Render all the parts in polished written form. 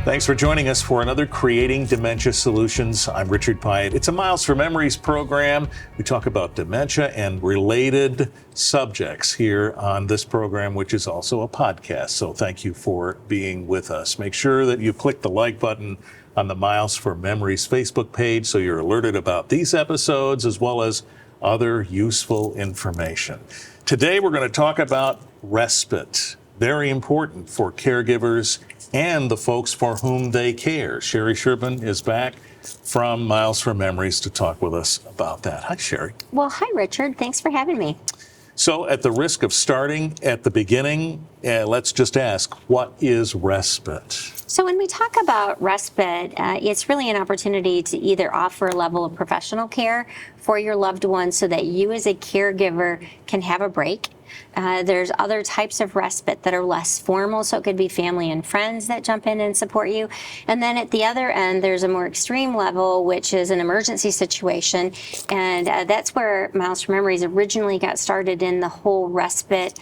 Thanks for joining us for another Creating Dementia Solutions. I'm Richard Pyatt. It's a Miles for Memories program. We talk about dementia and related subjects here on this program, which is also a podcast. So thank you for being with us. Make sure that you click the like button on the Miles for Memories Facebook page so you're alerted about these episodes as well as other useful information. Today we're going to talk about respite. Very important for caregivers and the folks for whom they care. Sherry Sherman is back from Miles for Memories to talk with us about that. Hi, Sherry. Well, hi, Richard. Thanks for having me. So at the risk of starting at the beginning, let's just ask, what is respite? So when we talk about respite, it's really an opportunity to either offer a level of professional care for your loved one so that you as a caregiver can have a break. There's other types of respite that are less formal, so it could be family and friends that jump in and support you. And then at the other end, there's a more extreme level, which is an emergency situation. And that's where Miles for Memories originally got started in the whole respite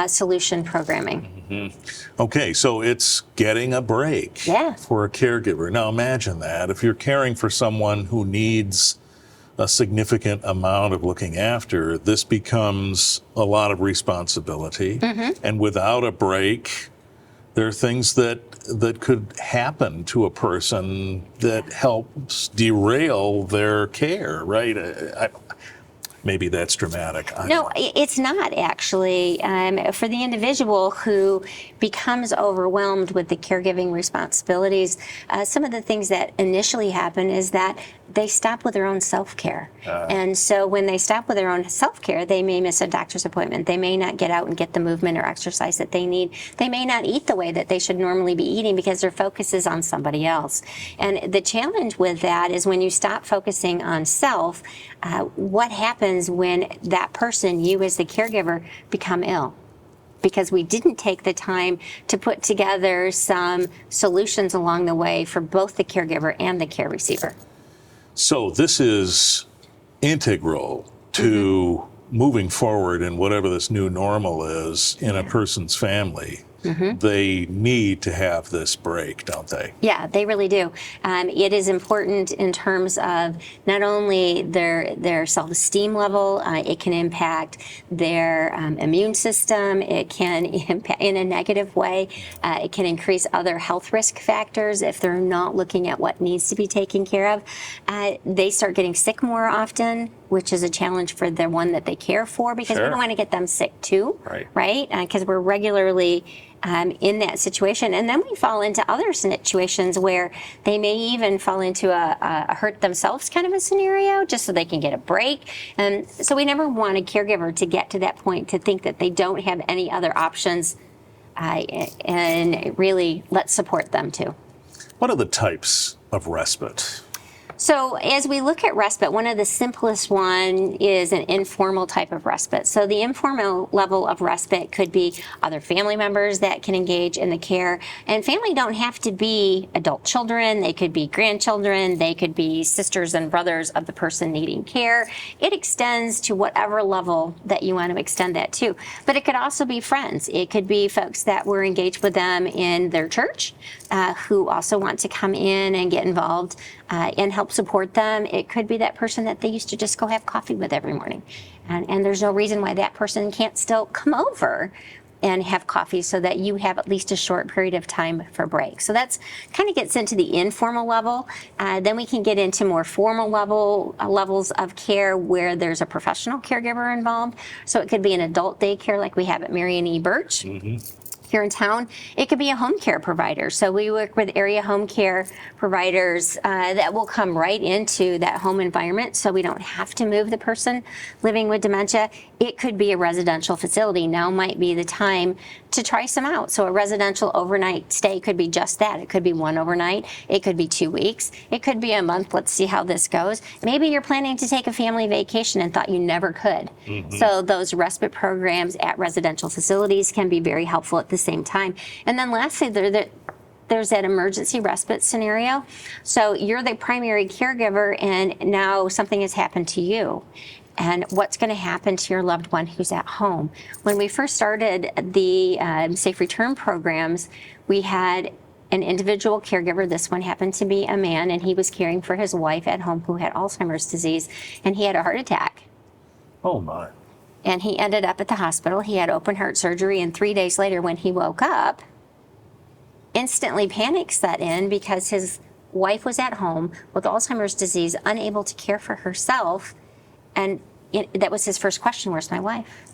solution programming. Mm-hmm. Okay, so it's getting a break for a caregiver. Now imagine that. If you're caring for someone who needs a significant amount of looking after, this becomes a lot of responsibility. Mm-hmm. And without a break, there are things that could happen to a person that helps derail their care, right? Maybe that's dramatic. No, it's not actually. For the individual who becomes overwhelmed with the caregiving responsibilities, some of the things that initially happen is that they stop with their own self-care. And so when they stop with their own self-care, they may miss a doctor's appointment. They may not get out and get the movement or exercise that they need. They may not eat the way that they should normally be eating because their focus is on somebody else. And the challenge with that is when you stop focusing on self, what happens when that person, you as the caregiver, become ill? Because we didn't take the time to put together some solutions along the way for both the caregiver and the care receiver. So this is integral to moving forward in whatever this new normal is in a person's family. Mm-hmm. They need to have this break, don't they? Yeah, they really do. It is important in terms of not only their self-esteem level, it can impact their immune system, it can impact in a negative way, it can increase other health risk factors if they're not looking at what needs to be taken care of. They start getting sick more often, which is a challenge for the one that they care for because we don't want to get them sick too, right? Because we're regularly in that situation. And then we fall into other situations where they may even fall into a hurt themselves kind of a scenario just so they can get a break. And so we never want a caregiver to get to that point to think that they don't have any other options, and really let's support them too. What are the types of respite? So as we look at respite, one of the simplest one is an informal type of respite. So the informal level of respite could be other family members that can engage in the care. And family don't have to be adult children. They could be grandchildren. They could be sisters and brothers of the person needing care. It extends to whatever level that you want to extend that to. But it could also be friends. It could be folks that were engaged with them in their church who also want to come in and get involved and help support them. It could be that person that they used to just go have coffee with every morning. And there's no reason why that person can't still come over and have coffee so that you have at least a short period of time for break. So that's kind of gets into the informal level. Then we can get into more formal levels of care where there's a professional caregiver involved. So it could be an adult daycare like we have at Marion E. Birch. Mm-hmm. Here in town. It could be a home care provider. So we work with area home care providers that will come right into that home environment so we don't have to move the person living with dementia. It could be a residential facility. Now might be the time to try some out. So a residential overnight stay could be just that. It could be one overnight. It could be 2 weeks. It could be a month. Let's see how this goes. Maybe you're planning to take a family vacation and thought you never could. Mm-hmm. So those respite programs at residential facilities can be very helpful at the same time. And then lastly, there's that emergency respite scenario. So you're the primary caregiver and now something has happened to you. And what's going to happen to your loved one who's at home? When we first started the Safe Return programs, we had an individual caregiver. This one happened to be a man, and he was caring for his wife at home who had Alzheimer's disease, and he had a heart attack. Oh, my. And he ended up at the hospital. He had open heart surgery, and 3 days later when he woke up, instantly panic set in because his wife was at home with Alzheimer's disease, unable to care for herself. And that was his first question: where's my wife?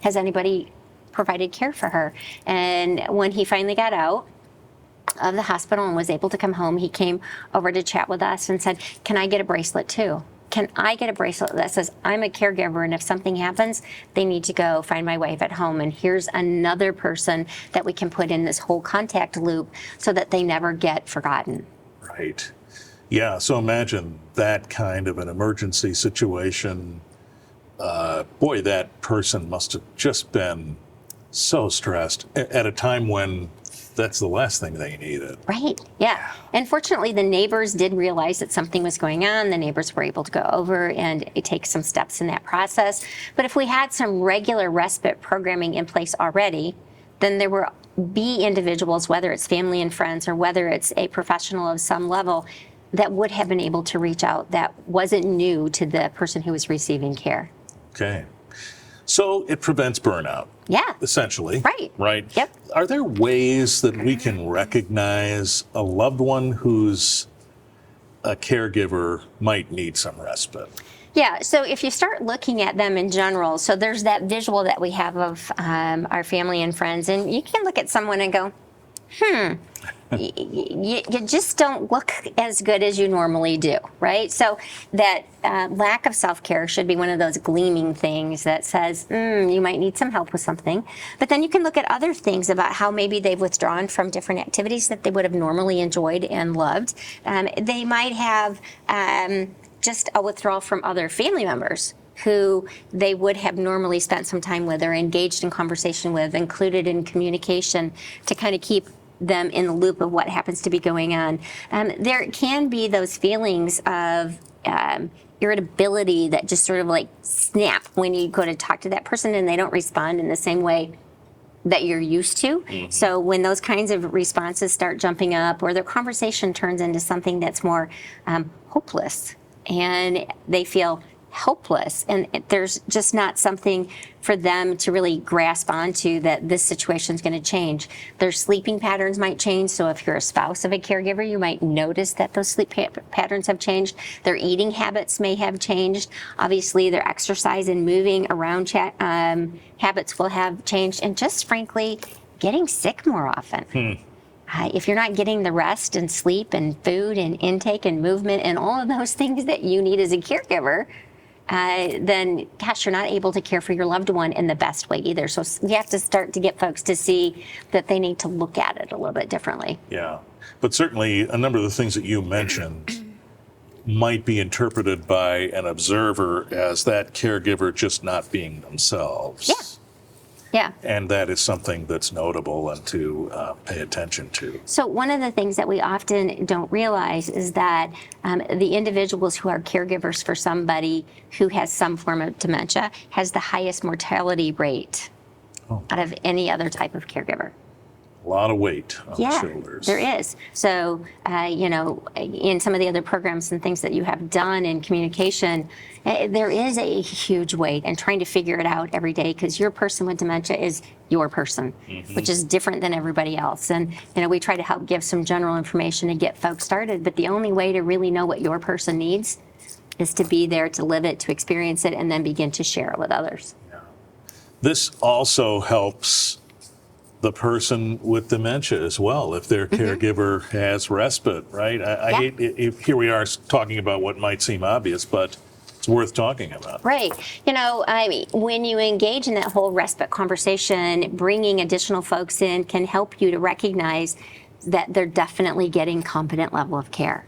Has anybody provided care for her? And when he finally got out of the hospital and was able to come home, he came over to chat with us and said, can I get a bracelet too? Can I get a bracelet that says I'm a caregiver, and if something happens, they need to go find my wife at home, and here's another person that we can put in this whole contact loop so that they never get forgotten. Right. Yeah, so imagine that kind of an emergency situation. Boy, that person must have just been so stressed at a time when that's the last thing they needed. Right, yeah. And fortunately, the neighbors did realize that something was going on. The neighbors were able to go over and take some steps in that process. But if we had some regular respite programming in place already, then there will be individuals, whether it's family and friends or whether it's a professional of some level, that would have been able to reach out that wasn't new to the person who was receiving care. Okay. So it prevents burnout. Yeah. Essentially. Right. Right. Yep. Are there ways that we can recognize a loved one who's a caregiver might need some respite? Yeah, so if you start looking at them in general, so there's that visual that we have of our family and friends, and you can look at someone and go, you just don't look as good as you normally do, right? So that lack of self-care should be one of those gleaming things that says, you might need some help with something. But then you can look at other things about how maybe they've withdrawn from different activities that they would have normally enjoyed and loved. They might have just a withdrawal from other family members who they would have normally spent some time with or engaged in conversation with, included in communication to kind of keep them in the loop of what happens to be going on. There can be those feelings of irritability that just sort of like snap when you go to talk to that person and they don't respond in the same way that you're used to. Mm-hmm. So when those kinds of responses start jumping up, or their conversation turns into something that's more hopeless, and they feel helpless, and there's just not something for them to really grasp onto that this situation is going to change. Their sleeping patterns might change. So if you're a spouse of a caregiver, you might notice that those sleep patterns have changed. Their eating habits may have changed. Obviously, their exercise and moving around habits will have changed. And just frankly, getting sick more often. If you're not getting the rest and sleep and food and intake and movement and all of those things that you need as a caregiver, then gosh, you're not able to care for your loved one in the best way either. So you have to start to get folks to see that they need to look at it a little bit differently. Yeah, but certainly a number of the things that you mentioned might be interpreted by an observer as that caregiver just not being themselves. Yeah. Yeah. And that is something that's notable and to pay attention to. So one of the things that we often don't realize is that the individuals who are caregivers for somebody who has some form of dementia has the highest mortality rate out of any other type of caregiver. A lot of weight on the shoulders. There is. So, in some of the other programs and things that you have done in communication, there is a huge weight, and trying to figure it out every day, because your person with dementia is your person, which is different than everybody else. And, we try to help give some general information to get folks started, but the only way to really know what your person needs is to be there, to live it, to experience it, and then begin to share it with others. Yeah. This also helps the person with dementia as well, if their caregiver has respite, right? I hate, here we are talking about what might seem obvious, but it's worth talking about. Right. When you engage in that whole respite conversation, bringing additional folks in can help you to recognize that they're definitely getting competent level of care,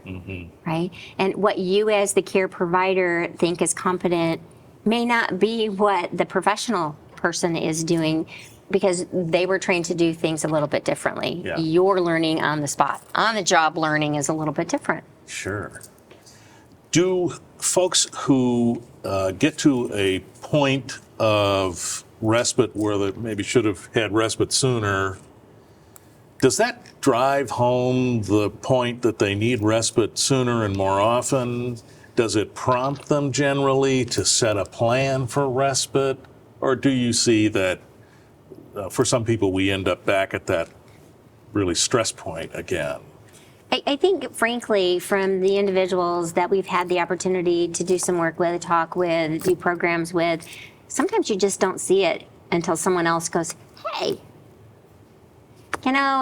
right? And what you as the care provider think is competent may not be what the professional person is doing, because they were trained to do things a little bit differently. Yeah. You're learning on the spot. On the job learning is a little bit different. Sure. Do folks who get to a point of respite where they maybe should have had respite sooner, Does that drive home the point that they need respite sooner and more often? Does it prompt them generally to set a plan for respite? Or do you see that for some people we end up back at that really stress point again? I think, frankly, from the individuals that we've had the opportunity to do some work with, talk with, do programs with, sometimes you just don't see it until someone else goes, hey,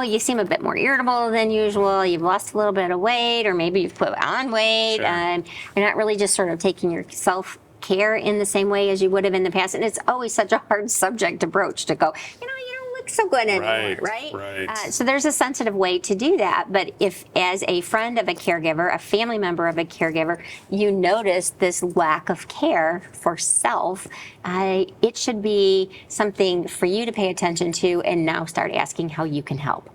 you seem a bit more irritable than usual. You've lost a little bit of weight, or maybe you've put on weight. Sure. You're not really just sort of taking your self-care in the same way as you would have in the past. And it's always such a hard subject to broach, to go, you don't look so good anymore, right? So there's a sensitive way to do that. But if, as a friend of a caregiver, a family member of a caregiver, you notice this lack of care for self, it should be something for you to pay attention to and now start asking how you can help,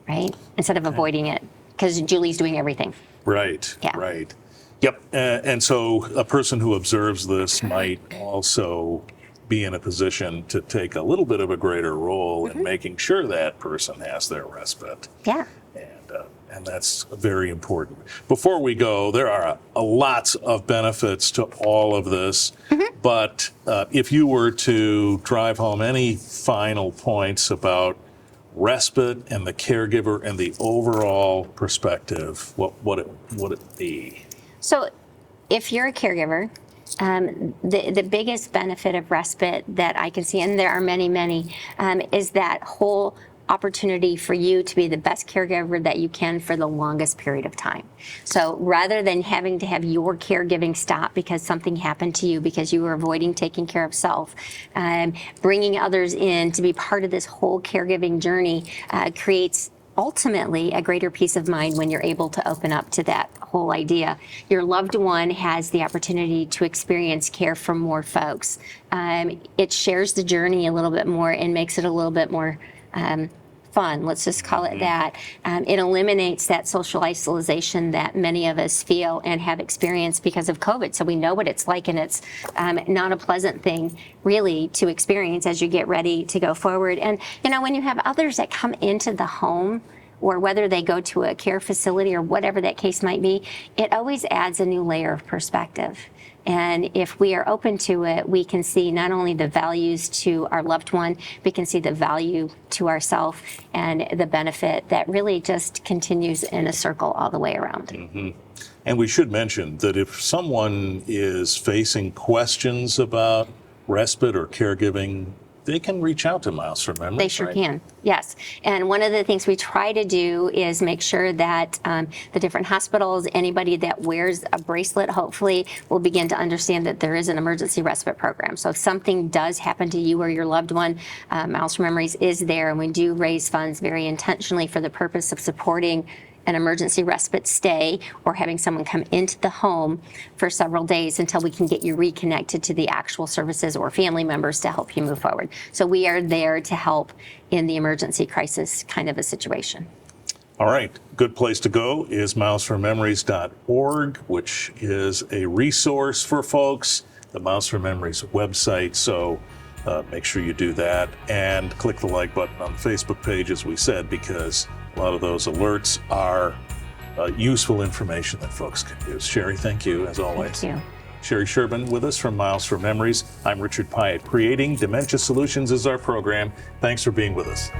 right? Instead of avoiding it, because Julie's doing everything. Right, Yeah. right. Yep, and so a person who observes this might also be in a position to take a little bit of a greater role in making sure that person has their respite. Yeah. And that's very important. Before we go, there are lots of benefits to all of this, but if you were to drive home any final points about respite and the caregiver and the overall perspective, what would it be? So if you're a caregiver, the biggest benefit of respite that I can see, and there are many, is that whole opportunity for you to be the best caregiver that you can for the longest period of time. So rather than having to have your caregiving stop because something happened to you, because you were avoiding taking care of self, bringing others in to be part of this whole caregiving journey creates ultimately a greater peace of mind when you're able to open up to that whole idea. Your loved one has the opportunity to experience care from more folks. It shares the journey a little bit more and makes it a little bit more fun, let's just call it that. It eliminates that social isolation that many of us feel and have experienced because of COVID. So we know what it's like, and it's not a pleasant thing really to experience as you get ready to go forward. And when you have others that come into the home, or whether they go to a care facility or whatever that case might be, it always adds a new layer of perspective. And if we are open to it, we can see not only the values to our loved one, we can see the value to ourselves and the benefit that really just continues in a circle all the way around. And we should mention that if someone is facing questions about respite or caregiving, they can reach out to Miles for Memories. They sure right? can, yes. And one of the things we try to do is make sure that the different hospitals, anybody that wears a bracelet, hopefully will begin to understand that there is an emergency respite program. So if something does happen to you or your loved one, Miles for Memories is there, and we do raise funds very intentionally for the purpose of supporting an emergency respite stay or having someone come into the home for several days until we can get you reconnected to the actual services or family members to help you move forward. So we are there to help in the emergency crisis kind of a situation. All right, good place to go is MilesForMemories.org, which is a resource for folks, the Miles for Memories website. So make sure you do that and click the like button on the Facebook page, as we said, because a lot of those alerts are useful information that folks can use. Sherry, thank you, as always. Thank you. Sherry Sherman with us from Miles for Memories. I'm Richard Pyatt. Creating Dementia Solutions is our program. Thanks for being with us.